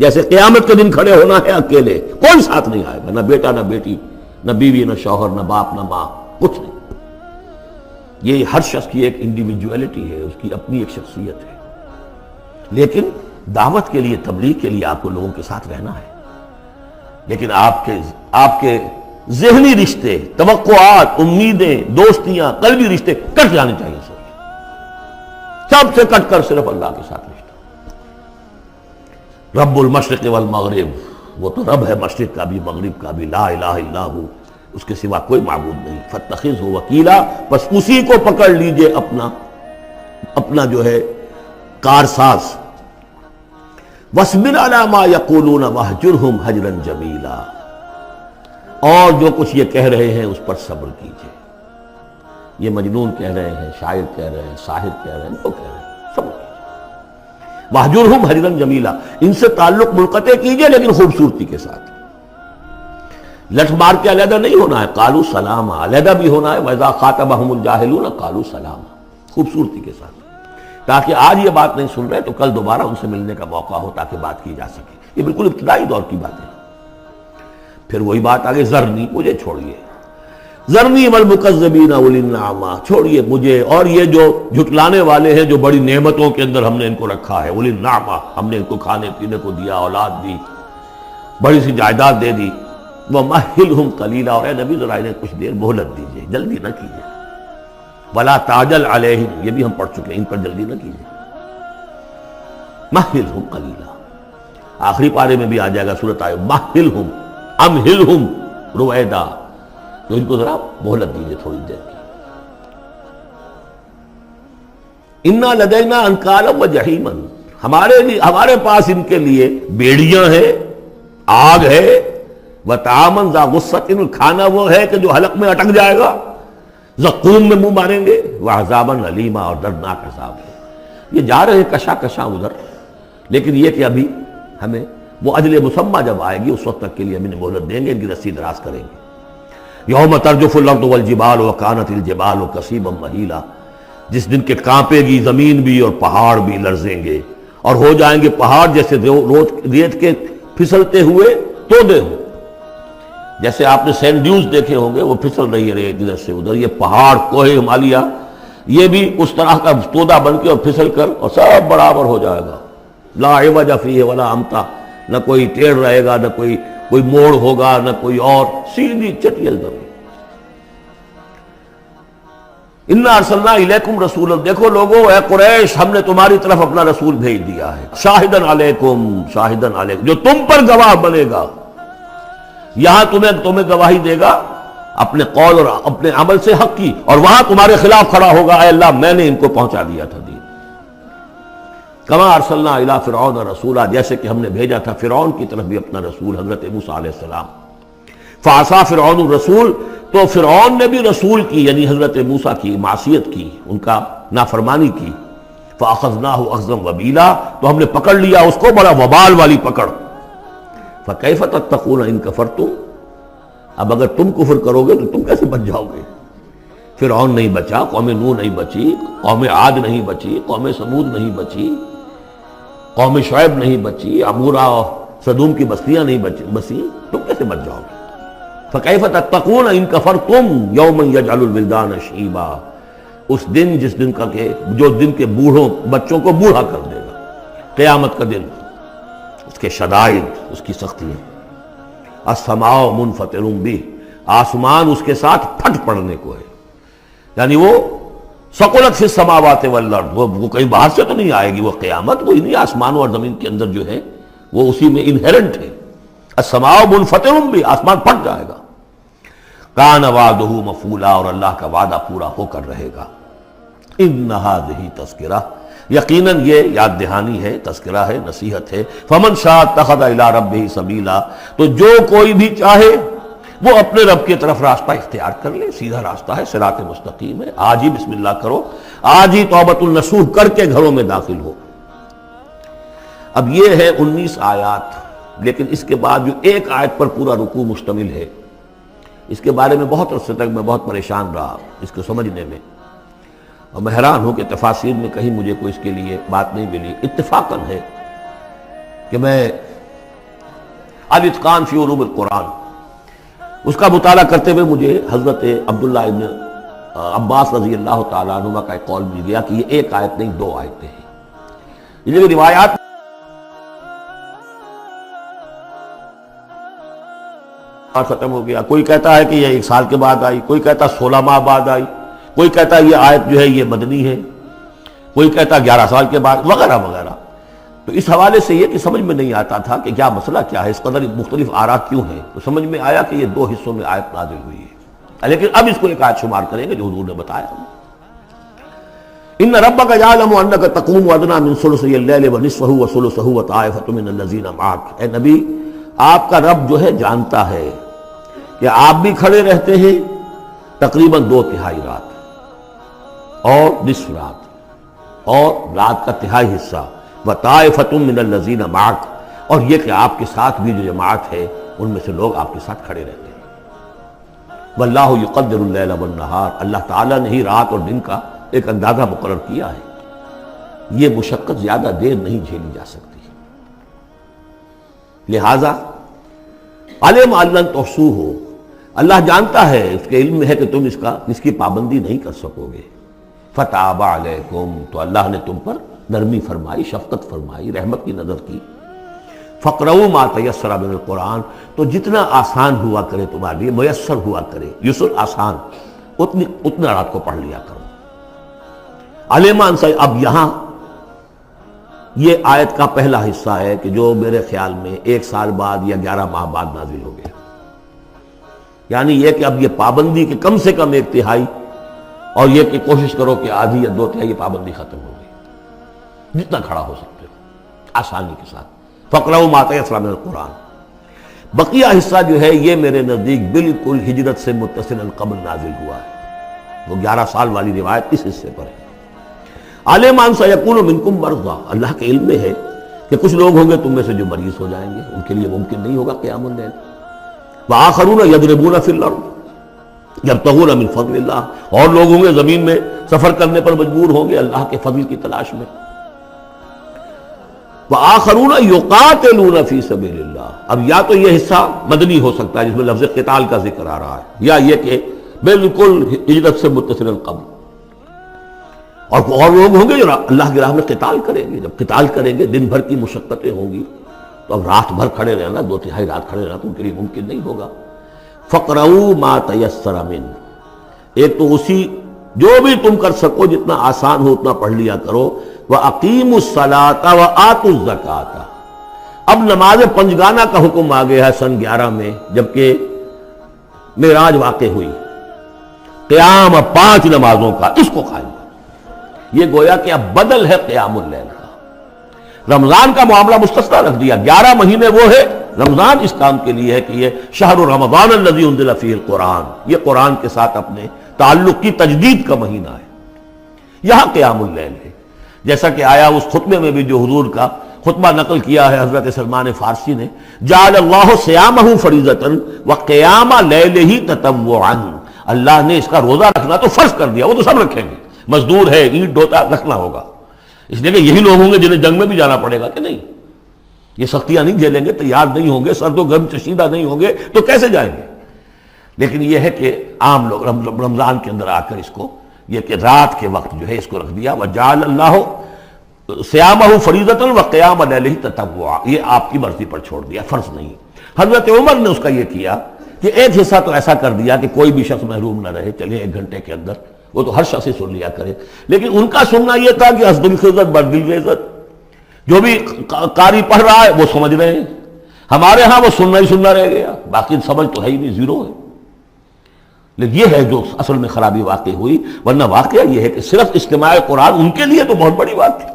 جیسے قیامت کے دن کھڑے ہونا ہے اکیلے، کوئی ساتھ نہیں آئے گا، نہ بیٹا نہ بیٹی، نہ بیوی نہ شوہر، نہ باپ نہ ماں، کچھ نہیں۔ یہ ہر شخص کی ایک انڈیویجویلٹی ہے، اس کی اپنی ایک شخصیت ہے، لیکن دعوت کے لیے، تبلیغ کے لیے آپ کو لوگوں کے ساتھ رہنا ہے۔ لیکن آپ کے ذہنی رشتے، توقعات، امیدیں، دوستیاں، قلبی رشتے کٹ جانے چاہیے، سب سے کٹ کر صرف اللہ کے ساتھ رشتہ۔ رب المشرق والمغرب، وہ تو رب ہے مشرق کا بھی مغرب کا بھی، لا الہ الا ہو، اس کے سوا کوئی معبود نہیں، فاتخذہ وکیلا، بس اسی کو پکڑ لیجئے اپنا جو ہے کارساز۔ وَاصْبِرْ عَلَىٰ مَا يَقُولُونَ وَاهْجُرْهُمْ هَجْرًا جَمِيلًا، اور جو کچھ یہ کہہ رہے ہیں اس پر صبر کیجئے۔ یہ مجنون کہہ رہے ہیں، شاعر کہہ رہے ہیں، ساحر کہہ رہے ہیں، جو کہہ رہے ہیں، صبر کیجئے۔ وَاهْجُرْهُمْ هَجْرًا جَمِيلًا، ان سے تعلق منقطع کیجئے لیکن خوبصورتی کے ساتھ، لٹ مار کے علیحدہ نہیں ہونا ہے، قالوا سلاما، علیحدہ بھی ہونا ہے، وَإِذَا خَاطَبَهُمُ الْجَاهِلُونَ قَالُوا سَلَامًا، خوبصورتی کے ساتھ، تاکہ آج یہ بات نہیں سن رہے تو کل دوبارہ ان سے ملنے کا موقع ہو تاکہ بات کی جا سکے۔ یہ بالکل ابتدائی دور کی بات ہے۔ پھر وہی بات آگے، ذرنی، مجھے چھوڑیے، ذرنی والمکذبین اولی النعمہ، چھوڑیے مجھے اور یہ جو جھٹلانے والے ہیں، جو بڑی نعمتوں کے اندر ہم نے ان کو رکھا ہے، اولی النعمہ، ہم نے ان کو کھانے پینے کو دیا، اولاد دی، بڑی سی جائیداد دے دی، وَمَهِّلْهُمْ قَلِيلًا، اور اے نبی ذرا انہیں کچھ دیر مہلت دیجیے، جلدی نہ کیجیے، وَلَا تَعْجَلْ عَلَيْهِمْ، یہ بھی ہم پڑھ چکے ہیں، ان پر جلدی نہ کیجیے، مَهِّلْهُمْ قَلِيلًا، آخری پارے میں بھی آ جائے گا سورۃ آئے، مَهِّلْهُمْ أَمْهِلْهُمْ رُوَیدًا، تو ان کو ذرا مہلت دیجیے تھوڑی دیر کی۔ اِنَّا لَدَيْنَا أَنْكَالًا وَجَحِيمًا، ہمارے پاس ان کے لیے بیڑیاں ہیں، آگ ہے، وَطَعَامًا ذَا غُصَّةٍ، کھانا وہ ہے کہ جو حلق میں اٹک جائے گا، زقوم میں منہ ماریں گے، وَعَذَابًا أَلِيمًا، اور دردناک عذاب ہے۔ یہ جا رہے ہیں کشا کشا ادھر، لیکن یہ کہ ابھی ہمیں وہ اجل مسمى جب آئے گی اس وقت تک کے لیے ہم انہیں مہلت دیں گے، ان کی رسی دراز کریں گے۔ یوم ترجف الارض والجبال وکانت الجبال کثیبا مہیلا، جس دن کہ کانپے گی زمین بھی اور پہاڑ بھی لرزیں گے، اور ہو جائیں گے پہاڑ جیسے ریت کے پھسلتے ہوئے تودے ہوں۔ جیسے آپ نے سینڈ ڈیوز دیکھے ہوں گے، وہ پھسل رہی ہے ریت ادھر سے ادھر، یہ پہاڑ کوہ ہمالیہ یہ بھی اس طرح کا تودا بن کے اور پھسل کر اور سب برابر ہو جائے گا، لا عوج فیہ ولا امتا، نہ کوئی ٹیڑھ رہے گا، نہ کوئی موڑ ہوگا، نہ کوئی اور، سیدھی چٹیل زمین۔ انا ارسلنا الیکم رسولا، دیکھو لوگو، اے قریش، ہم نے تمہاری طرف اپنا رسول بھیج دیا ہے، شاہدن علیکم، شاہدن علیکم، جو تم پر گواہ بنے گا، یہاں تمہیں گواہی دے گا اپنے قول اور اپنے عمل سے حق کی، اور وہاں تمہارے خلاف کھڑا ہوگا، اے اللہ میں نے ان کو پہنچا دیا تھا دین۔ کما ارسلنا الی فرعون رسولا، جیسے کہ ہم نے بھیجا تھا فرعون کی طرف بھی اپنا رسول حضرت موسیٰ علیہ السلام۔ فعصا فرعون الرسول، تو فرعون نے بھی رسول کی یعنی حضرت موسیٰ کی معصیت کی، ان کا نافرمانی کی۔ فاخذناہ اخذا وبیلا، تو ہم نے پکڑ لیا اس کو بڑا وبال والی پکڑ۔ فکیف تتقون ان کفرتم، اب اگر تم کفر کرو گے تو تم کیسے بچ جاؤ گے؟ فرعون نہیں بچا، قوم نوح نہیں بچی، قوم عاد نہیں بچی، قوم ثمود نہیں بچی، قوم شعیب نہیں بچی، عمورہ اور صدوم کی بستیاں نہیں بسی، تم کیسے بچ جاؤ گے؟ فکیف تتقون ان کفرتم یوما یجعل الولدان شیبا، اس دن جس دن کا کہ جو دن کے بوڑھوں بچوں کو بوڑھا کر دے گا، قیامت کا دن، اس کے شدائد، اس کی سختیاں۔ السماء منفطر بہ، آسمان اس کے ساتھ پھٹ پڑنے کو ہے، یعنی وہ ثقلت فی السماوات والارض، وہ کہیں باہر سے تو نہیں آئے گی، وہ قیامت وہی نہیں، آسمانوں اور زمین کے اندر جو ہے وہ اسی میں انہیرنٹ ہے۔ السماء منفطر بہ، آسمان پھٹ جائے گا۔ کان وعدہ مفعولا، اور اللہ کا وعدہ پورا ہو کر رہے گا۔ ان ھذہ تذکرہ، یقیناً یہ یاد دہانی ہے، تذکرہ ہے، نصیحت ہے۔ فمن شاء اتخذ الی ربہ سبیلا، تو جو کوئی بھی چاہے وہ اپنے رب کی طرف راستہ اختیار کر لے، سیدھا راستہ ہے، صراط مستقیم ہے۔ آج ہی بسم اللہ کرو، آج ہی توبۃ النصوح کر کے گھروں میں داخل ہو۔ اب یہ ہے 19 آیات، لیکن اس کے بعد جو ایک آیت پر پورا رکوع مشتمل ہے، اس کے بارے میں بہت عرصے تک میں بہت پریشان رہا اس کو سمجھنے میں، اور میں حیران ہوں کہ تفاسیر میں کہیں مجھے کوئی اس کے لیے بات نہیں ملی۔ اتفاقاً ہے کہ میں الاتقان فی علوم القرآن، اس کا مطالعہ کرتے ہوئے مجھے حضرت عبداللہ ابن عباس رضی اللہ تعالیٰ عنہ کا ایک قول مل گیا کہ یہ ایک آیت نہیں 2 آیتیں ہیں۔ یہ جو روایات ختم ہو گیا، کوئی کہتا ہے کہ یہ 1 سال کے بعد آئی، کوئی کہتا 16 ماہ بعد آئی، کوئی کہتا یہ آیت جو ہے یہ مدنی ہے، کوئی کہتا 11 سال کے بعد، وغیرہ وغیرہ۔ تو اس حوالے سے یہ کہ سمجھ میں نہیں آتا تھا کہ کیا مسئلہ کیا ہے، اس قدر مختلف آراء کیوں ہیں، تو سمجھ میں آیا کہ یہ 2 حصوں میں آیت نازل ہوئی ہے، لیکن اب اس کو ایک آیت شمار کریں گے جو حضور نے بتایا۔ ان ربک یعلم انک تقوم ادنی من ثلثی اللیل ونصفہ وثلثہ وطائفۃ من الذین معک، اے نبی آپ کا رب جو ہے جانتا ہے کہ آپ بھی کھڑے رہتے ہیں تقریباً 2/3 رات اور نصف رات اور رات کا تہائی حصہ، وطائفۃ من الذین معک، اور یہ کہ آپ کے ساتھ بھی جو جماعت ہے ان میں سے لوگ آپ کے ساتھ کھڑے رہتے ہیں۔ واللہ یقدر اللیل والنہار، اللہ تعالیٰ نے ہی رات اور دن کا ایک اندازہ مقرر کیا ہے، یہ مشقت زیادہ دیر نہیں جھیلی جا سکتی، لہذا علم ان لن تحصوہ، اللہ جانتا ہے، اس کے علم میں ہے کہ تم اس کی پابندی نہیں کر سکو گے۔ فتاب علیکم، تو اللہ نے تم پر نرمی فرمائی، شفقت فرمائی، رحمت کی نظر کی۔ فقرؤوا ما تیسر من القرآن، تو جتنا آسان ہوا کرے تمہارے لیے، میسر ہوا کرے، یسر آسان، اتنا رات کو پڑھ لیا کرو۔ علمان سے اب یہاں یہ آیت کا پہلا حصہ ہے کہ جو میرے خیال میں 1 سال بعد یا 11 ماہ بعد نازل ہو گیا، یعنی یہ کہ اب یہ پابندی کہ کم سے کم 1/3 اور یہ کہ کوشش کرو کہ آدھی یا 2/3 یہ پابندی ختم ہو گئی، جتنا کھڑا ہو سکتے ہو آسانی کے ساتھ۔ فقرؤوا ما تیسر من القرآن، بقیہ حصہ جو ہے یہ میرے نزدیک بالکل ہجرت سے متصل قبل نازل ہوا ہے، وہ 11 سال والی روایت اس حصے پر ہے۔ علم ان سیکون منکم مرضی، اللہ کے علم میں ہے کہ کچھ لوگ ہوں گے تم میں سے جو مریض ہو جائیں گے، ان کے لیے ممکن نہیں ہوگا قیام اللیل۔ وآخرون یضربون فی الارض یبتغون من فضل اللہ، اور لوگ ہوں گے زمین میں سفر کرنے پر مجبور ہوں گے اللہ کے فضل کی تلاش میں۔ وآخرون یقاتلون فی سبیل اللہ، اب یا تو یہ حصہ مدنی ہو سکتا ہے جس میں لفظ قتال کا ذکر آ رہا ہے، یا یہ کہ بالکل ہجرت سے متصل قبل، اور لوگ ہوں گے جو اللہ کی راہ میں قتال کریں گے۔ جب قتال کریں گے دن بھر کی مشقتیں ہوں گی، تو اب رات بھر کھڑے رہنا، 2/3 رات کھڑے رہنا تو ان کے لیے ممکن نہیں ہوگا۔ فقرؤوا ما تیسر من، ایک تو اسی جو بھی تم کر سکو جتنا آسان ہو اتنا پڑھ لیا کرو۔ وَأَقِیمُوا الصَّلَاةَ وَآتُوا الزَّکَاةَ، اب نماز پنجگانہ کا حکم آ گیا ہے سن 11 میں، جبکہ معراج واقع ہوئی، قیام 5 نمازوں کا، اس کو قائم کر، یہ گویا کہ اب بدل ہے قیام اللیل کا۔ رمضان کا معاملہ مستثنیٰ رکھ دیا، 11 مہینے وہ ہے، رمضان اس کام کے لیے ہے کہ یہ شہر رمضان الذی انزل فیہ القرآن، یہ قرآن کے ساتھ اپنے تعلق کی تجدید کا مہینہ ہے، یہاں قیام اللیل ہے۔ جیسا کہ آیا اس خطبے میں بھی جو حضور کا خطبہ نقل کیا ہے حضرت سلمان فارسی نے، جعل اللہ صیامہ فریضۃ وقیام لیلہ تطوعا، اللہ نے اس کا روزہ رکھنا تو فرض کر دیا، وہ تو سب رکھیں گے، مزدور ہے، اینٹ ڈھوتا رکھنا ہوگا، اس لیے کہ یہی لوگ ہوں گے جنہیں جنگ میں بھی جانا پڑے گا کہ نہیں، یہ سختیاں نہیں جھیلیں گے، تیار نہیں ہوں گے، سرد و گرم چشیدہ نہیں ہوں گے تو کیسے جائیں گے۔ لیکن یہ ہے کہ عام لوگ رمضان کے اندر آ کر اس کو یہ کہ رات کے وقت جو ہے اس کو رکھ دیا، وجعل اللہ صیامہ فریضۃ وقیام لیلہ تطوعا، یہ آپ کی مرضی پر چھوڑ دیا، فرض نہیں۔ حضرت عمر نے اس کا یہ کیا کہ ایک حصہ تو ایسا کر دیا کہ کوئی بھی شخص محروم نہ رہے، چلے 1 گھنٹے کے اندر وہ تو ہر شخص ہی سن لیا کرے، لیکن ان کا سننا یہ تھا کہ حسب الخزت برد العزت، جو بھی قاری پڑھ رہا ہے وہ سمجھ رہے ہیں، ہمارے ہاں وہ سننا ہی سننا رہ گیا، باقی سمجھ تو ہے ہی نہیں، زیرو ہے۔ لیکن یہ ہے جو اصل میں خرابی واقع ہوئی، ورنہ واقعہ یہ ہے کہ صرف استماع قرآن ان کے لیے تو بہت بڑی بات تھی۔